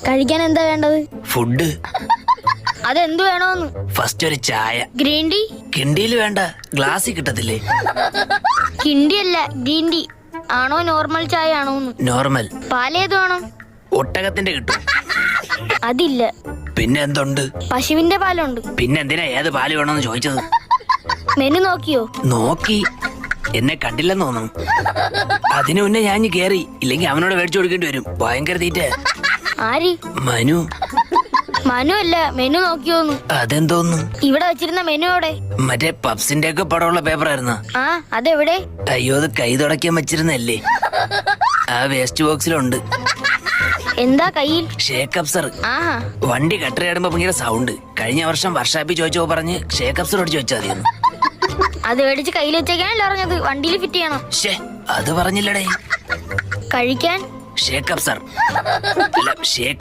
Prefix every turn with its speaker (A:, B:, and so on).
A: കഴിക്കാൻ എന്താ വേണ്ടത്?
B: ഫുഡ്.
A: അതെന്ത് വേണോന്ന്?
B: ഫസ്റ്റ് ഒരു ചായ.
A: Green tea?
B: കിണ്ടിയിൽ വേണ്ട, ഗ്ലാസ്സിൽ കിട്ടത്തില്ലേ?
A: കിണ്ടി അല്ല, ഗ്രീൻ ടീ. ആണോ നോർമൽ ചായ ആണോന്ന്?
B: നോർമൽ.
A: പാലേത് വേണം?
B: ഒട്ടകത്തിന്റെ കിട്ടും.
A: അതില്ല.
B: പിന്നെ എന്തുണ്ട്?
A: പശുവിന്റെ പാലുണ്ട്.
B: പിന്നെ എന്തിനാ ഏത് പാല് വേണമെന്ന് ചോദിച്ചത്?
A: മെനു നോക്കിയോ?
B: നോക്കി. എന്നെ കണ്ടില്ലെന്ന് തോന്നുന്നു. അതിനു മുന്നേ ഞാൻ കേറി, ഇല്ലെങ്കിൽ അവനോട് മേടിച്ചു കൊടുക്കേണ്ടി വരും. ഭയങ്കര തീറ്റ.
A: ആര്?
B: മനു.
A: മനു അല്ല, മെനു നോക്കിയോന്ന്.
B: അതെന്തോന്ന്?
A: ഇവിടെ വെച്ചിരുന്ന മെനു എവിടെ?
B: മറ്റേ പപ്സിന്റെ ഒക്കെ പടമുള്ള പേപ്പർ ആയിരുന്ന.
A: ആ, അതെവിടെ?
B: അയ്യോ, അത് കൈ തുടയ്ക്കാൻ വെച്ചിരുന്നല്ലേ, ആ വേസ്റ്റ് ബോക്സിലുണ്ട്.
A: എന്താ കയ്യിൽ?
B: ഷേക്ക് അപ്സർ.
A: ആഹാ.
B: വണ്ടി കട്ടറിയാടുമ്പോ ഭയങ്കര സൗണ്ട്. കഴിഞ്ഞ വർഷം വർഷാപ്പി ചോദിച്ചോ പറഞ്ഞ് ഷേക്ക് അപ്സറോട് ചോദിച്ചാൽ മതിയെന്ന്.
A: അത് മേടിച്ച് കയ്യിൽ വെച്ചേക്കാനല്ല പറഞ്ഞത്, വണ്ടിയിൽ ഫിറ്റ് ചെയ്യണം.
B: അത് പറഞ്ഞില്ലടേ.
A: കഴിക്കാൻ
B: ഷേക്ക് അപ്സർ അല്ല, ഷേക്ക്